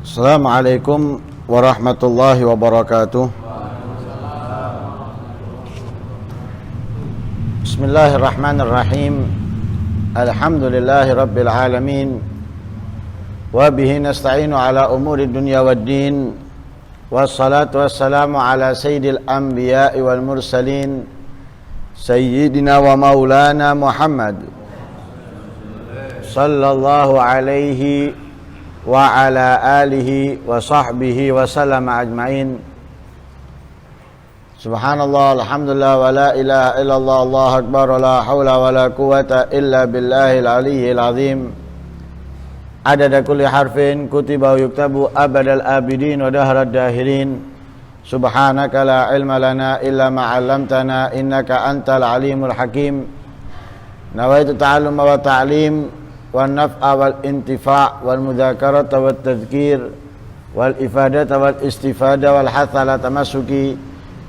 Assalamualaikum warahmatullahi wabarakatuh. Bismillahirrahmanirrahim. Alhamdulillahi rabbil alamin. Wa bihi nasta'inu ala umuri dunya waddin. Wassalatu wassalamu ala sayyidil anbiya'i wal mursalin, sayyidina wa maulana Muhammad sallallahu alaihi wa ala alihi wa sahbihi wa sallama ajma'in. Subhanallah, alhamdulillah, wa la ilaha illallah, Allahu akbar, wa la hawla wa la quwata illa billahil aliyyil azim. Adada kulli harfin kutiba wa yuktabu abadal abidin wa dahrad dahirin. Subhanaka la ilma lana illa ma 'allamtana innaka antal alimul hakim. Nawaitu ta'alluma wa ta'lim wal naf'a wal intifa' wal mudzakarata wat tadhkir wal ifadata wal istifada wal hatha ala tamassuki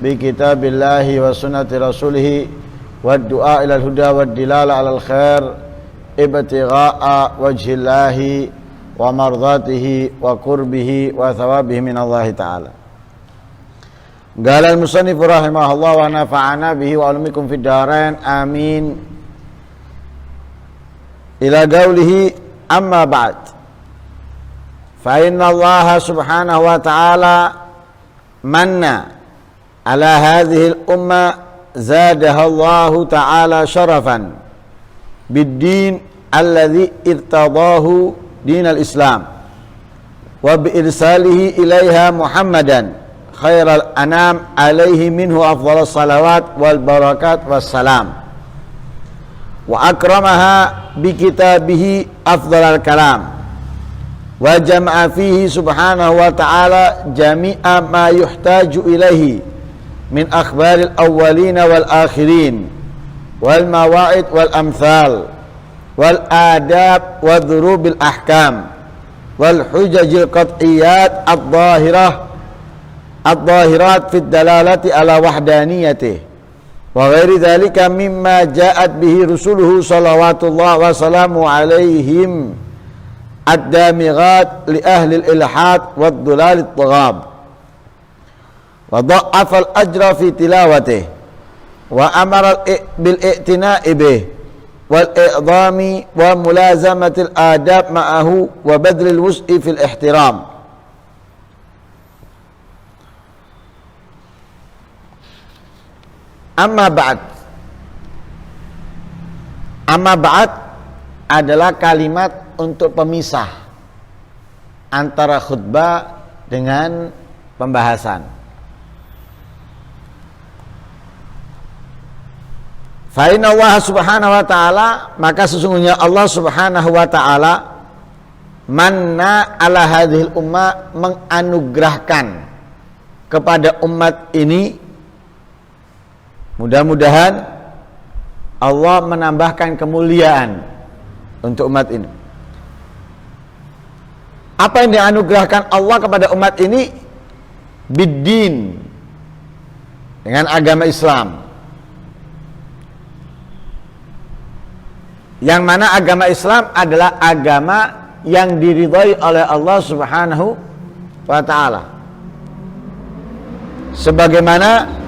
bi kitabillahi wa sunnati rasulih wad du'a ila al huda wad dilala ala al khair ibtigha'a wajhillahi wa mardatihi wa qurbihi wa thawabihi min Allah ta'ala. Qala al musannif rahimahullah wa nafa'ana bihi wa alumikum fid darain amin. Ila qawlihi amma ba'd, fa inna Allah subhanahu wa ta'ala manna ala hadhihi al-umma zadaha Allah ta'ala sharafan bid-din alladhi irtadahu din al-Islam wa bi irsalihi ilaiha Muhammadan khairal anam alaihi minhu afdhalus salawat wal barakat wassalam wa akramaha bi kitabihi afdhalal kalam wa jama'a fihi subhanahu wa ta'ala jami'a ma yuhtaju ilaihi min akhbaril awwalina wal akhirin wal mawa'id wal amthal wal adab wa dhurubil ahkam wal hujajil qat'iyat ad-dhahirat fid dalalati ala wahdaniyatih wa ghairi dzalika mimma ja'at bihi rusuluhu salawatullah wa salamu alaihim ad-damighat li ahli al-ilhad wa ad-dulal at-taghab wa dha'afa al-ajra fi tilawatihi wa amara bil i'tina'i bih wal i'dami wa mulazamati al-adab ma'ahu wa badl al-wus'i fil ihtiram. Amma ba'd adalah kalimat untuk pemisah antara khutbah dengan pembahasan. Fa inna Allah subhanahu wa ta'ala, maka sesungguhnya Allah subhanahu wa ta'ala manna ala hadhil ummah, menganugerahkan kepada umat ini. Mudah-mudahan Allah menambahkan kemuliaan untuk umat ini. Apa yang dianugerahkan Allah kepada umat ini? Biddin, dengan agama Islam. Yang mana agama Islam adalah agama yang diridhai oleh Allah subhanahu wa ta'ala. Sebagaimana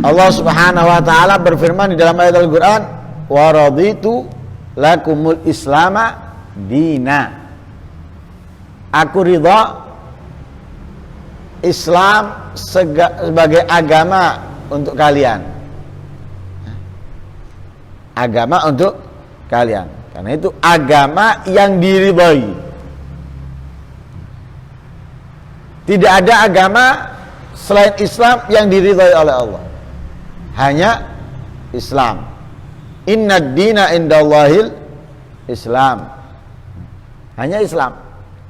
Allah subhanahu wa ta'ala berfirman di dalam ayat Al-Quran, wa raditu lakumul islama dina, aku ridha Islam sebagai agama untuk kalian, agama untuk kalian, karena itu agama yang diridhai. Tidak ada agama selain Islam yang diridhai oleh Allah, hanya Islam. Innad dina indallahil Islam, hanya Islam,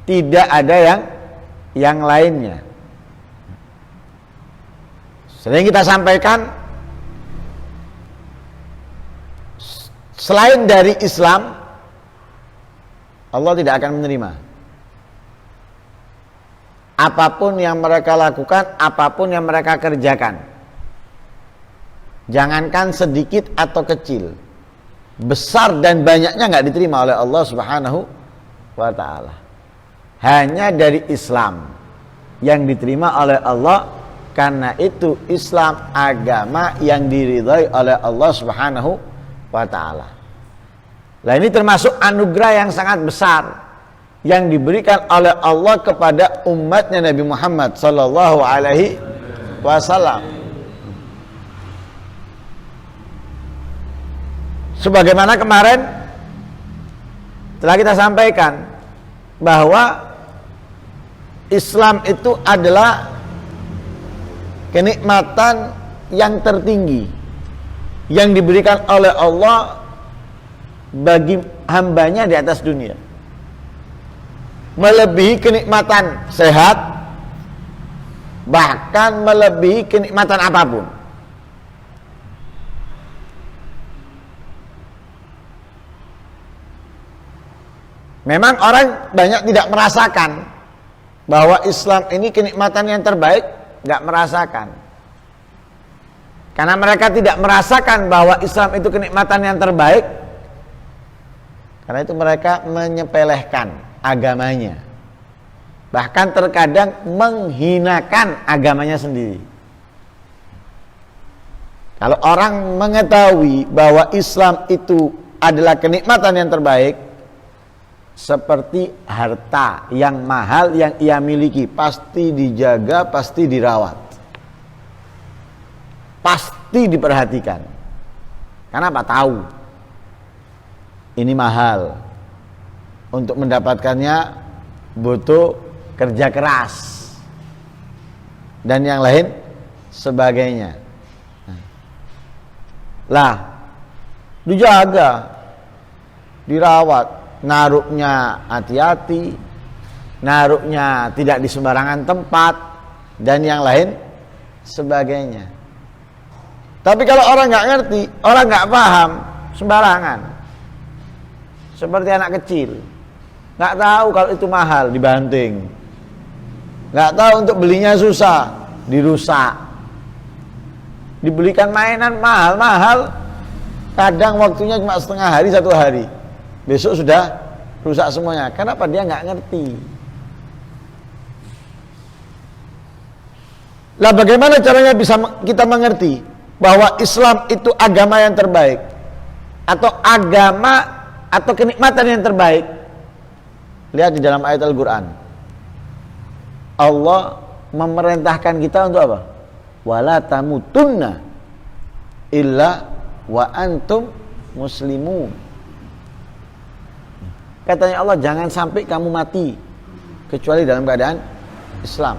tidak ada yang lainnya. Sering kita sampaikan, selain dari Islam Allah tidak akan menerima apapun yang mereka lakukan, apapun yang mereka kerjakan. Jangankan sedikit atau kecil, besar dan banyaknya nggak diterima oleh Allah Subhanahu wa ta'ala. hanya dari Islam yang diterima oleh Allah, karena itu Islam agama yang diridhai oleh Allah Subhanahu wa ta'ala. Nah, ini termasuk anugerah yang sangat besar yang diberikan oleh Allah kepada umatnya Nabi Muhammad sallallahu alaihi wasallam. Sebagaimana kemarin telah kita sampaikan bahwa Islam itu adalah kenikmatan yang tertinggi yang diberikan oleh Allah bagi hambanya di atas dunia, melebihi kenikmatan sehat, bahkan melebihi kenikmatan apapun. Memang orang banyak tidak merasakan bahwa Islam ini kenikmatan yang terbaik, nggak merasakan. Karena mereka tidak merasakan bahwa Islam itu kenikmatan yang terbaik, karena itu mereka menyepelehkan agamanya, bahkan terkadang menghinakan agamanya sendiri. Kalau orang mengetahui bahwa Islam itu adalah kenikmatan yang terbaik, seperti harta yang mahal yang ia miliki, pasti dijaga, pasti dirawat, pasti diperhatikan. Kenapa? Tahu ini mahal, untuk mendapatkannya butuh kerja keras dan yang lain sebagainya. Lah, dijaga, dirawat, naruhnya hati-hati, naruhnya tidak di sembarangan tempat, dan yang lain sebagainya. Tapi kalau orang nggak ngerti, orang nggak paham, sembarangan, seperti anak kecil, nggak tahu kalau itu mahal, dibanting, nggak tahu untuk belinya susah, dirusak, dibelikan mainan mahal-mahal, kadang waktunya cuma setengah hari, 1 hari, besok sudah rusak semuanya. Kenapa? Dia nggak ngerti. Lah, bagaimana caranya bisa kita mengerti bahwa Islam itu agama yang terbaik, atau agama atau kenikmatan yang terbaik? Lihat di dalam ayat Al-Quran, Allah memerintahkan kita untuk apa? Wala tamutunna illa wa antum muslimun. Katanya Allah, jangan sampai kamu mati kecuali dalam keadaan Islam.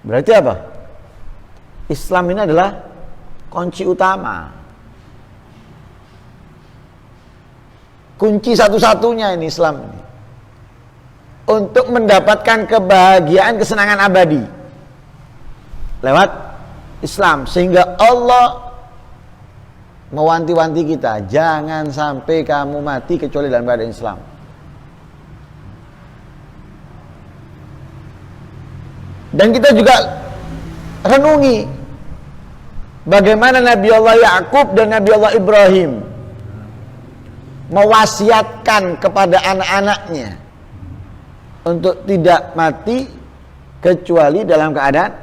Berarti apa? Islam ini adalah kunci utama, kunci satu-satunya ini Islam ini, untuk mendapatkan kebahagiaan, kesenangan abadi lewat Islam. Sehingga Allah mewanti-wanti kita, jangan sampai kamu mati kecuali dalam keadaan Islam. Dan kita juga renungi bagaimana Nabi Allah Yakub dan Nabi Allah Ibrahim mewasiatkan kepada anak-anaknya untuk tidak mati kecuali dalam keadaan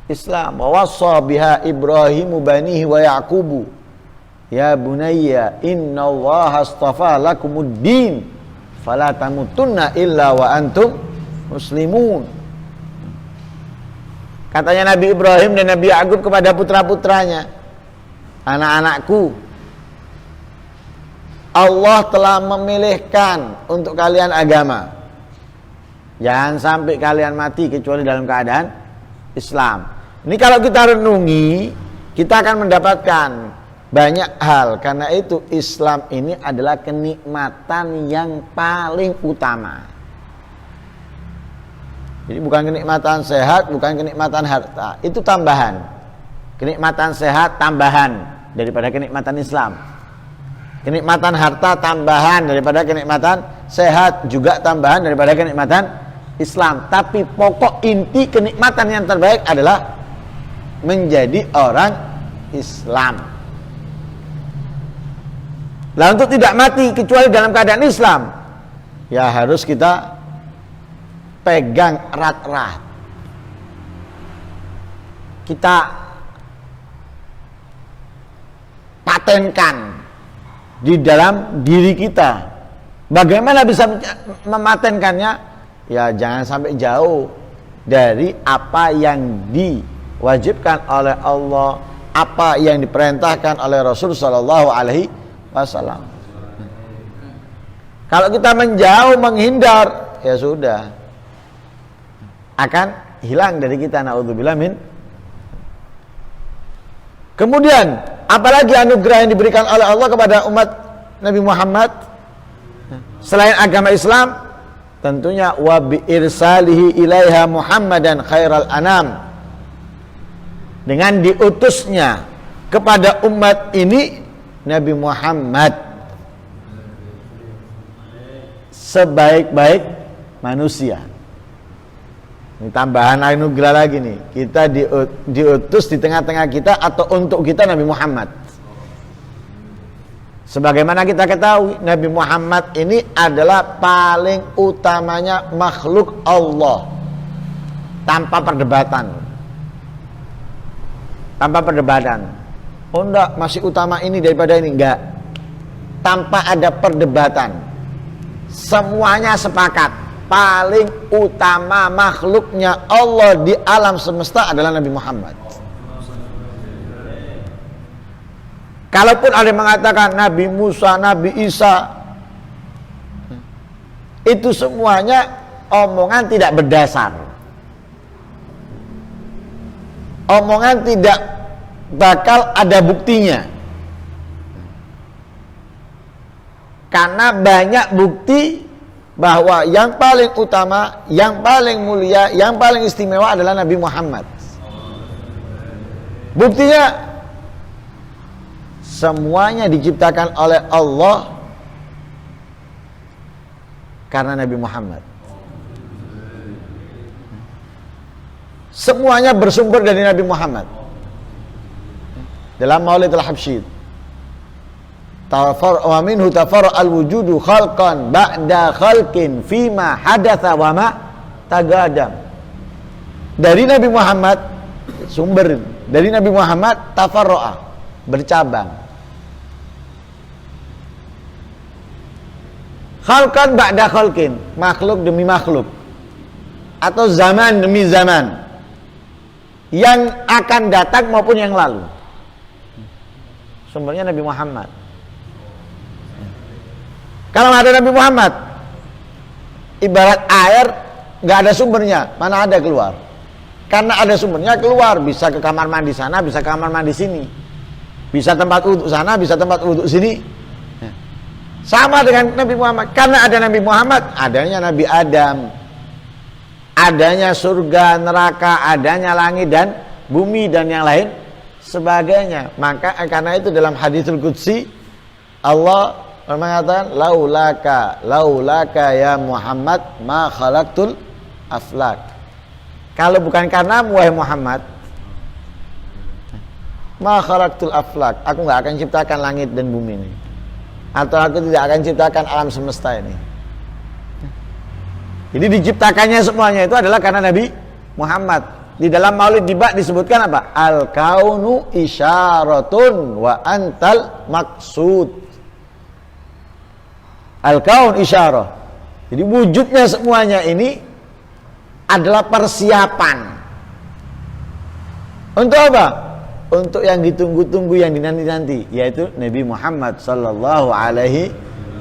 Islam. Wa wassa biha Ibrahimu banihi wa Yaqubu ya bunayya innallaha astafa lakumuddin fala tamutunna illa wa antum muslimun. Katanya Nabi Ibrahim dan Nabi Yakub kepada putra-putranya, anak-anakku, Allah telah memilihkan untuk kalian agama, jangan sampai kalian mati kecuali dalam keadaan Islam. Ini kalau kita renungi, kita akan mendapatkan banyak hal. Karena itu Islam ini adalah kenikmatan yang paling utama. Jadi bukan kenikmatan sehat, bukan kenikmatan harta, itu tambahan. Kenikmatan sehat tambahan daripada kenikmatan Islam. Kenikmatan harta tambahan daripada kenikmatan sehat, juga tambahan daripada kenikmatan Islam. Tapi pokok inti kenikmatan yang terbaik adalah menjadi orang Islam. Lah, untuk tidak mati kecuali dalam keadaan Islam, ya harus kita pegang erat-erat. Kita patenkan di dalam diri kita. Bagaimana bisa mematenkannya? Ya jangan sampai jauh dari apa yang diwajibkan oleh Allah, apa yang diperintahkan oleh Rasul Sallallahu Alaihi Wasallam. Kalau kita menjauh, menghindar, ya sudah, akan hilang dari kita. Na'udzubillah min. Kemudian apalagi anugerah yang diberikan oleh Allah kepada umat Nabi Muhammad selain agama Islam? Tentunya wa bi irsalihi ilaiha Muhammadan khairal anam, dengan diutusnya kepada umat ini Nabi Muhammad sebaik-baik manusia. Ini tambahan anugerah lagi nih. Kita diutus di tengah-tengah kita atau untuk kita Nabi Muhammad. Sebagaimana kita ketahui, Nabi Muhammad ini adalah paling utamanya makhluk Allah. Tanpa perdebatan. Tanpa perdebatan. Oh enggak, masih utama ini daripada ini. Enggak. Tanpa ada perdebatan. Semuanya sepakat, paling utama makhluknya Allah di alam semesta adalah Nabi Muhammad. Kalaupun ada yang mengatakan Nabi Musa, Nabi Isa, itu semuanya omongan tidak berdasar, omongan tidak bakal ada buktinya. Karena banyak bukti bahwa yang paling utama, yang paling mulia, yang paling istimewa adalah Nabi Muhammad. Buktinya semuanya diciptakan oleh Allah karena Nabi Muhammad. Semuanya bersumber dari Nabi Muhammad. Dalam Maulid al-Habsyid, wa minhu tafarra al-wujudu khalqan ba'da khalqin fima hadatha wa ma tagadam. Dari Nabi Muhammad, sumber dari Nabi Muhammad, tafarra'a, bercabang. Khalqan ba'da khalqin, makhluk demi makhluk, atau zaman demi zaman, yang akan datang maupun yang lalu. Sumbernya Nabi Muhammad. Kalau ada Nabi Muhammad, ibarat air nggak ada sumbernya, mana ada keluar? Karena ada sumbernya keluar, bisa ke kamar mandi sana, bisa ke kamar mandi sini, bisa tempat wudhu sana, bisa tempat wudhu sini. Sama dengan Nabi Muhammad. Karena ada Nabi Muhammad, adanya Nabi Adam, adanya surga, neraka, adanya langit dan bumi dan yang lain sebagainya. Maka karena itu dalam haditsul qudsi Allah mengatakan laulaka ya Muhammad ma khalaqtul aflak. Kalau bukan karena wahai Muhammad, ma khalaqtul aflak, aku enggak akan ciptakan langit dan bumi ini, atau aku tidak akan ciptakan alam semesta ini. Jadi diciptakannya semuanya itu adalah karena Nabi Muhammad. Di dalam Maulid Dibak disebutkan apa? Al-kaunu isyaratun wa antal maksud. Al-kaun isyarah. Jadi wujudnya semuanya ini adalah persiapan. Untuk apa? Untuk yang ditunggu-tunggu, yang dinanti-nanti, yaitu Nabi Muhammad sallallahu alaihi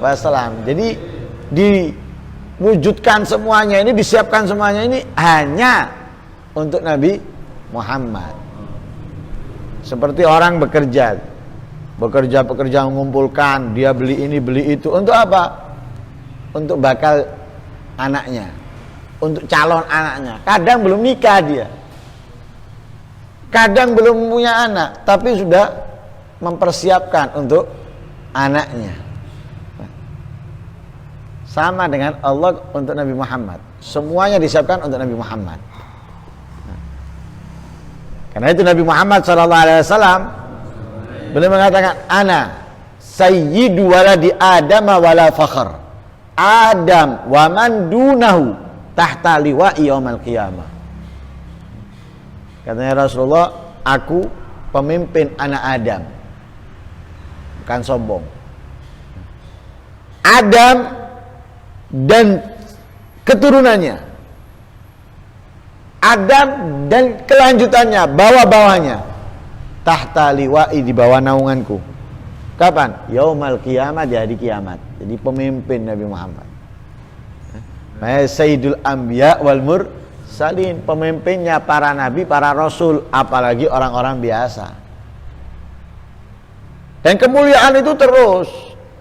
wasallam. Jadi diwujudkan semuanya ini, disiapkan semuanya ini hanya untuk Nabi Muhammad. Seperti orang bekerja mengumpulkan, dia beli ini beli itu, untuk apa? Untuk bakal anaknya, untuk calon anaknya. Kadang belum nikah dia, kadang belum punya anak, tapi sudah mempersiapkan untuk anaknya. Sama dengan Allah untuk Nabi Muhammad, semuanya disiapkan untuk Nabi Muhammad. Karena itu Nabi Muhammad SAW beliau mengatakan, ana sayyidu waladi Adam wala fakhr. Adam wa man dunahu tahta liwa'i yaumil qiyamah. Katanya Rasulullah, aku pemimpin anak Adam. Bukan sombong. Adam dan keturunannya, Adam dan kelanjutannya, bawah-bawahnya, tahta liwa'i, di bawah naunganku. Kapan? Yaumal qiyamah, di hari kiamat. Jadi pemimpin Nabi Muhammad. Sayyidul Anbiya wal Mursalin, pemimpinnya para nabi, para rasul, apalagi orang-orang biasa. Dan kemuliaan itu terus.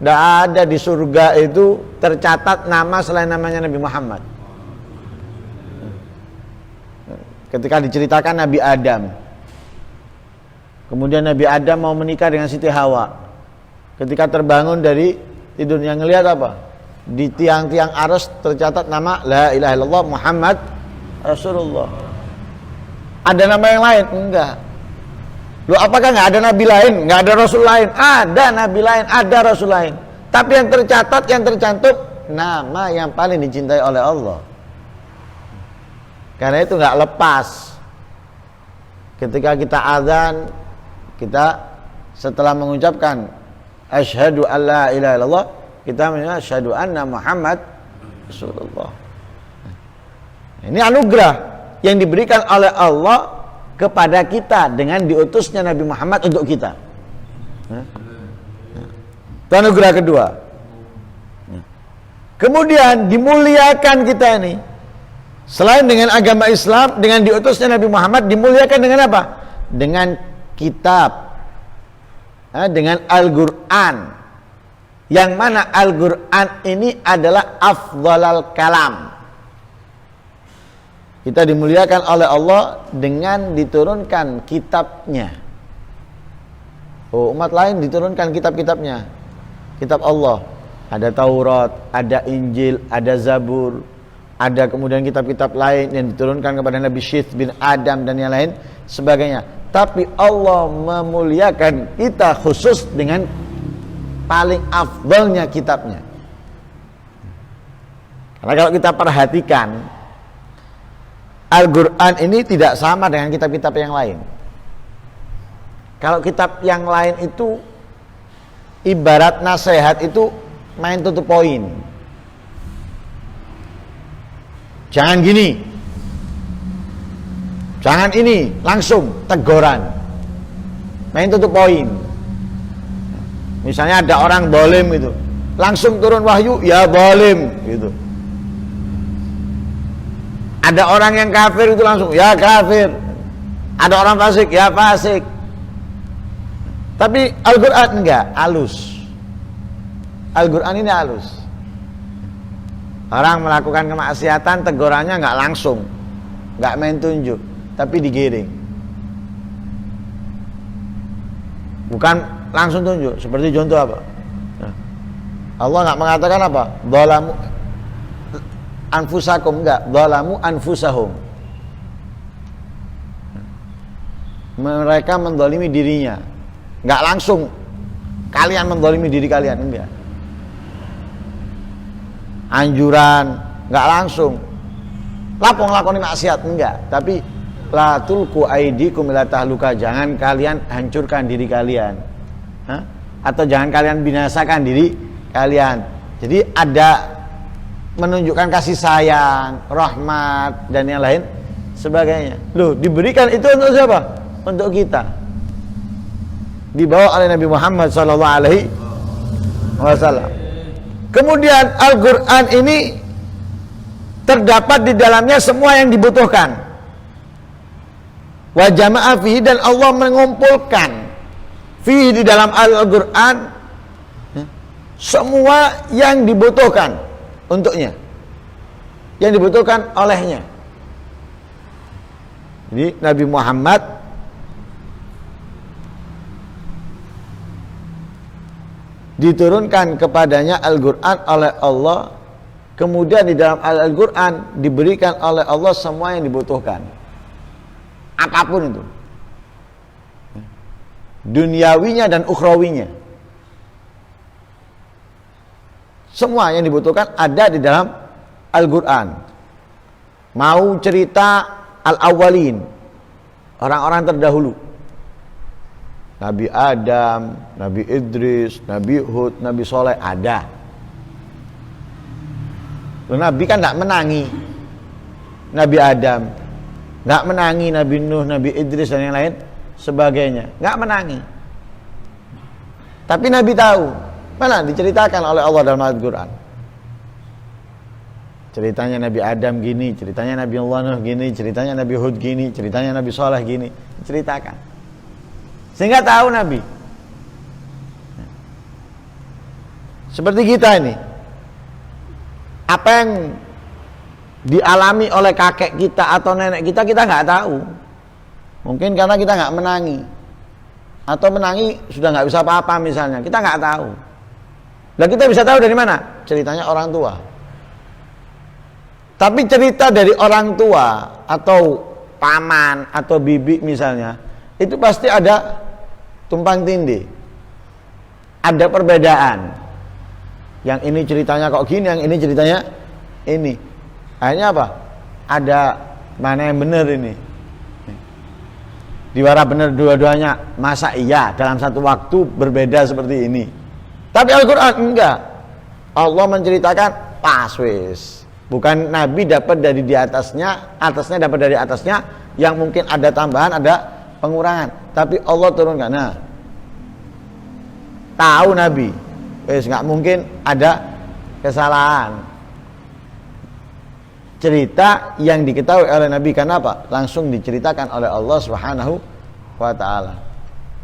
Tidak ada di surga itu tercatat nama selain namanya Nabi Muhammad. Ketika diceritakan Nabi Adam, kemudian Nabi Adam mau menikah dengan Siti Hawa. Ketika terbangun dari tidurnya, ngelihat apa? Di tiang-tiang aras tercatat nama La ilaha illallah Muhammad Rasulullah. Ada nama yang lain? Enggak. Loh, apakah nggak ada nabi lain, nggak ada rasul lain? Ada nabi lain, ada rasul lain. Tapi yang tercatat, yang tercantum, nama yang paling dicintai oleh Allah. Karena itu nggak lepas. Ketika kita azan, kita setelah mengucapkan asyhadu alla ilaha illallah, kita mengucapkan asyhadu anna Muhammad Rasulullah. Ini anugerah yang diberikan oleh Allah kepada kita dengan diutusnya Nabi Muhammad untuk kita. Itu anugerah kedua. Kemudian dimuliakan kita ini, selain dengan agama Islam, dengan diutusnya Nabi Muhammad, dimuliakan dengan apa? Dengan kitab, dengan Al-Quran, yang mana Al-Quran ini adalah afdhalal kalam. Kita dimuliakan oleh Allah dengan diturunkan kitabnya. Oh, umat lain diturunkan kitab-kitabnya. Kitab Allah, ada Taurat, ada Injil, ada Zabur, ada kemudian kitab-kitab lain yang diturunkan kepada Nabi Syith bin Adam dan yang lain sebagainya. Tapi Allah memuliakan kita khusus dengan paling afdalnya kitabnya. Karena kalau kita perhatikan, Al-Quran ini tidak sama dengan kitab-kitab yang lain. Kalau kitab yang lain itu ibarat nasihat itu main tutup poin. Jangan gini, jangan ini, langsung teguran, main tutup poin. Misalnya ada orang zalim itu, langsung turun wahyu, ya zalim gitu. Ada orang yang kafir itu langsung, ya kafir. Ada orang fasik, ya fasik. Tapi Al-Quran enggak, halus. Al-Quran ini halus. Orang melakukan kemaksiatan, tegurannya enggak langsung, enggak main tunjuk, tapi digiring. Bukan langsung tunjuk. Seperti contoh apa? Allah enggak mengatakan apa? Dhalamu anfusakum, enggak, dhalamu anfusahum. Mereka mendolimi dirinya, enggak langsung kalian mendolimi diri kalian, enggak. Anjuran, enggak langsung lapong lakoni maksiat, enggak. Tapi la tulqu aidikum ila tahluka, jangan kalian hancurkan diri kalian. Atau jangan kalian binasakan diri kalian. Jadi ada menunjukkan kasih sayang, rahmat dan yang lain sebagainya. Loh, diberikan itu untuk siapa? Untuk kita. Dibawa oleh Nabi Muhammad SAW. Kemudian Al-Quran ini terdapat di dalamnya semua yang dibutuhkan. Wa jama'a fihi, dan Allah mengumpulkan fihi, di dalam Al-Quran, semua yang dibutuhkan untuknya, yang dibutuhkan olehnya. Jadi Nabi Muhammad diturunkan kepadanya Al-Quran oleh Allah, kemudian di dalam Al-Quran diberikan oleh Allah semua yang dibutuhkan, apapun itu, duniawinya dan ukhrawinya. Semua yang dibutuhkan ada di dalam Al-Quran. Mau cerita Al-Awwalin, orang-orang terdahulu, Nabi Adam, Nabi Idris, Nabi Hud, Nabi Soleh, ada. Nabi kan tidak menangi Nabi Adam, nggak menangi Nabi Nuh, Nabi Idris dan yang lain sebagainya, nggak menangi. Tapi Nabi tahu mana diceritakan oleh Allah dalam Al-Quran. Ceritanya Nabi Adam gini, ceritanya Nabi Allah Nuh gini, ceritanya Nabi Hud gini, ceritanya Nabi Saleh gini, ceritakan. Sehingga tahu Nabi. Seperti kita ini, apa yang dialami oleh kakek kita atau nenek kita, kita nggak tahu. Mungkin karena kita nggak menangi, atau menangi sudah nggak bisa apa-apa misalnya, kita nggak tahu. Lah kita bisa tahu dari mana? Ceritanya orang tua. Tapi cerita dari orang tua atau paman atau bibi misalnya, itu pasti ada tumpang tindih, ada perbedaan. Yang ini ceritanya kok gini, yang ini ceritanya ini. Akhirnya apa? Ada mana yang benar ini? Diwara benar dua-duanya. Masa iya dalam satu waktu berbeda seperti ini? Tapi Al-Quran enggak. Allah menceritakan pas wis. Bukan Nabi dapat dari di atasnya, atasnya dapat dari atasnya, yang mungkin ada tambahan, ada pengurangan. Tapi Allah turunkan. Nah, tahu Nabi, wis nggak mungkin ada kesalahan. Cerita yang diketahui oleh Nabi, kenapa? Langsung diceritakan oleh Allah Subhanahu wa Ta'ala.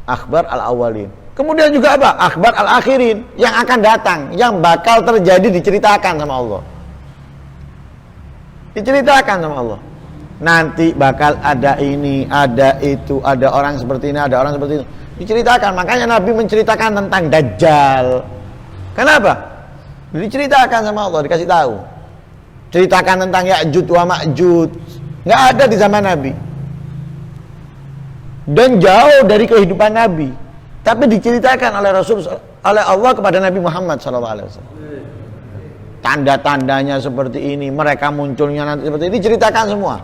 Akhbar al-awwalin. Kemudian juga apa? Akhbar al-akhirin, yang akan datang, yang bakal terjadi diceritakan sama Allah. Diceritakan sama Allah. Nanti bakal ada ini, ada itu, ada orang seperti ini, ada orang seperti itu. Diceritakan. Makanya Nabi menceritakan tentang Dajjal. Kenapa? Diceritakan sama Allah, dikasih tahu. Ceritakan tentang Ya'jud wa Ma'jud. Nggak ada di zaman Nabi. Dan jauh dari kehidupan Nabi. Tapi diceritakan oleh Rasul, oleh Allah kepada Nabi Muhammad SAW. Tanda-tandanya seperti ini, mereka munculnya nanti seperti ini, diceritakan semua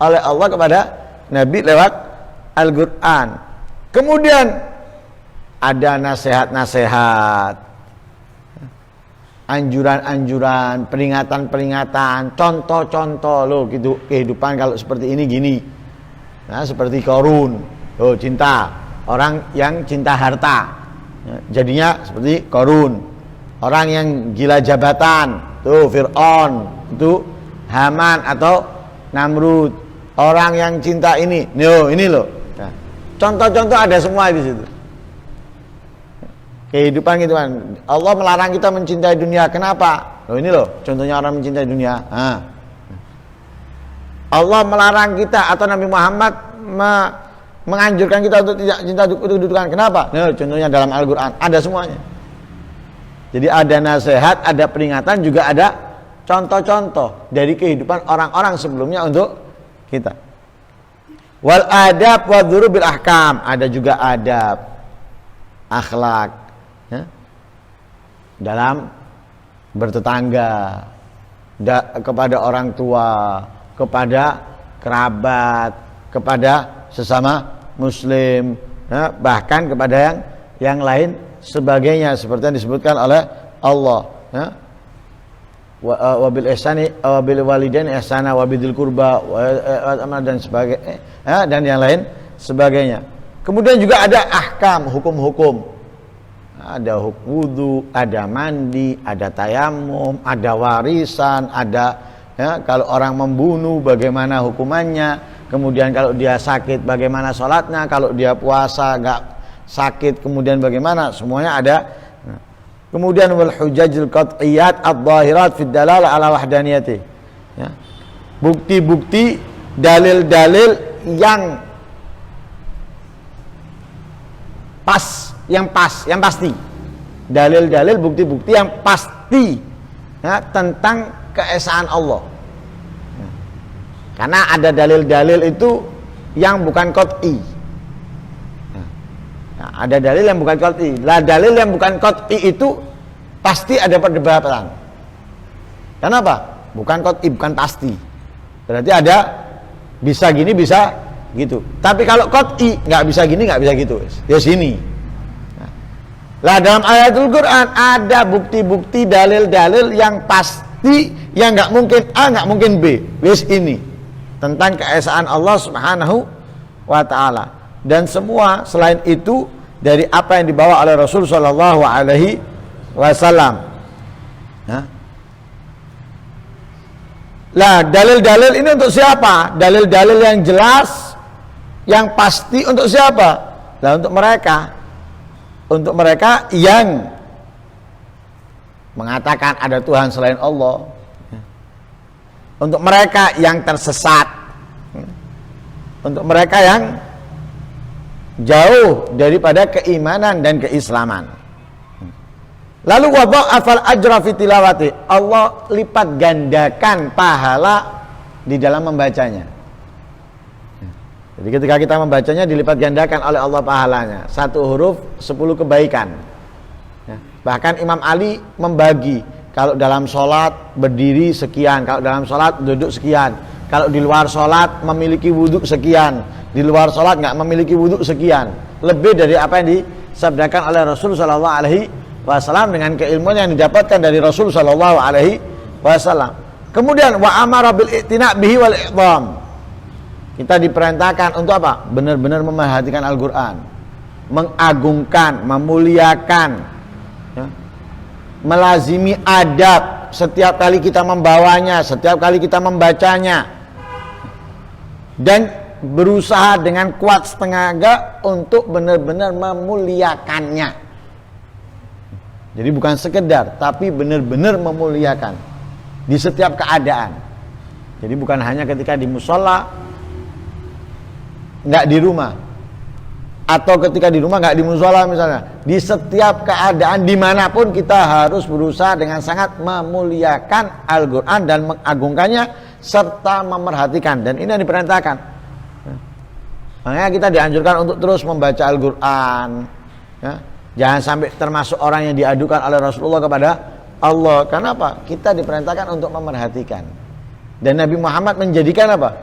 oleh Allah kepada Nabi lewat Al-Quran. Kemudian ada nasihat-nasihat, anjuran-anjuran, peringatan-peringatan, contoh-contoh loh gitu kehidupan kalau seperti ini gini. Nah, seperti Qarun, loh cinta, orang yang cinta harta, jadinya seperti Qarun. Orang yang gila jabatan, tuh Fir'aun, itu Haman atau Namrud. Orang yang cinta ini, ini loh. Nah, contoh-contoh ada semua di situ. Kehidupan gitu kan. Allah melarang kita mencintai dunia. Kenapa? Loh ini loh, contohnya orang mencintai dunia. Nah. Allah melarang kita atau Nabi Muhammad menganjurkan kita untuk tidak cinta kedudukan. Kenapa? Nah, contohnya dalam Al-Quran ada semuanya. Jadi ada nasihat, ada peringatan, juga ada contoh-contoh dari kehidupan orang-orang sebelumnya untuk kita. Wal adab wa dzurubil ahkam, ada juga adab, akhlak, ya, dalam bertetangga, kepada orang tua, kepada kerabat, kepada sesama muslim, ya, bahkan kepada yang lain sebagainya, seperti yang disebutkan oleh Allah, ya. Wabil ihsani wabil walidain ihsana wabidil qurba dan sebagainya, ya, dan yang lain sebagainya. Kemudian juga ada ahkam, hukum-hukum. Ada wudu, ada mandi, ada tayamum, ada warisan, ada, ya, kalau orang membunuh bagaimana hukumannya, kemudian kalau dia sakit bagaimana sholatnya, kalau dia puasa enggak sakit kemudian bagaimana, semuanya ada. Kemudian wal hujajul qat'iyat adh-dhahirat fid dalalah ala wahdaniyati, ya, bukti-bukti, dalil-dalil yang pasti, dalil-dalil, bukti-bukti yang pasti, ya, tentang keesaan Allah. Ya. Karena ada dalil-dalil itu yang bukan qat'i. Nah, ada dalil yang bukan qat'i. Lah dalil yang bukan qat'i itu Pasti ada perdebatan. Kenapa? Bukan qat'i, bukan pasti. Berarti ada bisa gini, bisa gitu. Tapi kalau qat'i nggak bisa gini, nggak bisa gitu. Ya sini. Lah dalam ayatul Quran ada bukti-bukti, dalil-dalil yang pasti, yang nggak mungkin A, nggak mungkin B. Wis ini tentang keesaan Allah Subhanahu wa taala. Dan semua selain itu dari apa yang dibawa oleh Rasul sallallahu alaihi wasallam. Lah dalil-dalil ini untuk siapa? Dalil-dalil yang jelas, yang pasti untuk siapa? Lah untuk mereka. Untuk mereka yang mengatakan ada Tuhan selain Allah. Untuk mereka yang tersesat. Untuk mereka yang jauh daripada keimanan dan keislaman. Lalu wadha'afal ajra fi tilawati. Allah lipat gandakan pahala di dalam membacanya. Jadi ketika kita membacanya dilipat gandakan oleh Allah pahalanya. 1 huruf 10 kebaikan. Bahkan Imam Ali membagi, kalau dalam sholat berdiri sekian, kalau dalam sholat duduk sekian, kalau di luar sholat memiliki wudhu sekian, di luar sholat nggak memiliki wudhu sekian. Lebih dari apa yang disabdakan oleh Rasul Sallallahu Alaihi Wasallam dengan keilmuan yang didapatkan dari Rasul Sallallahu Alaihi Wasallam. Kemudian wa amara bil i'tina' bihi wal i'dham. Kita diperintahkan untuk apa? Benar-benar memperhatikan Al-Quran, mengagungkan, memuliakan, ya, melazimi adab setiap kali kita membawanya, setiap kali kita membacanya, dan berusaha dengan kuat tenaga untuk benar-benar memuliakannya. Jadi bukan sekedar, tapi benar-benar memuliakan di setiap keadaan. Jadi bukan hanya ketika di musola, nggak di rumah, atau ketika di rumah nggak di musola misalnya. Di setiap keadaan dimanapun kita harus berusaha dengan sangat memuliakan Al-Quran dan mengagungkannya serta memerhatikan. Dan ini yang diperintahkan. Makanya kita dianjurkan untuk terus membaca Al-Quran, ya. Jangan sampai termasuk orang yang diadukan oleh Rasulullah kepada Allah. Kenapa? Kita diperintahkan untuk memerhatikan. Dan Nabi Muhammad menjadikan apa?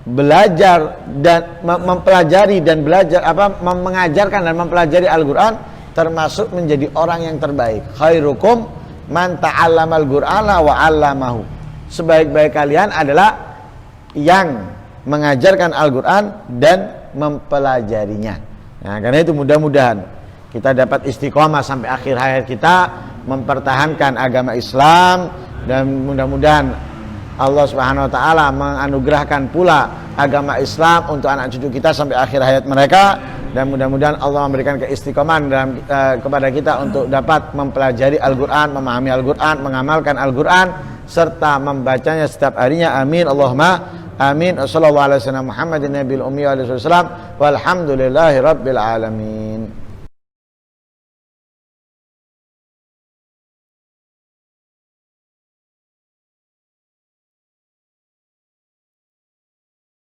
Belajar dan mempelajari dan belajar mengajarkan dan mempelajari Al-Quran termasuk menjadi orang yang terbaik. Khairukum man ta'allamal Qur'ana wa 'allamahu. Sebaik-baik kalian adalah yang mengajarkan Al-Quran dan mempelajarinya. Nah, karena itu mudah-mudahan kita dapat istiqomah sampai akhir hayat kita mempertahankan agama Islam, dan mudah-mudahan Allah Subhanahu wa taala menganugerahkan pula agama Islam untuk anak cucu kita sampai akhir hayat mereka, dan mudah-mudahan Allah memberikan keistiqomahan dalam kepada kita untuk dapat mempelajari Al-Qur'an, memahami Al-Qur'an, mengamalkan Al-Qur'an serta membacanya setiap harinya. Amin Allahumma amin. Wassallallahu ala sayyidina Muhammadin nabiyil ummi wa alihi wasallam walhamdulillahi rabbil alamin.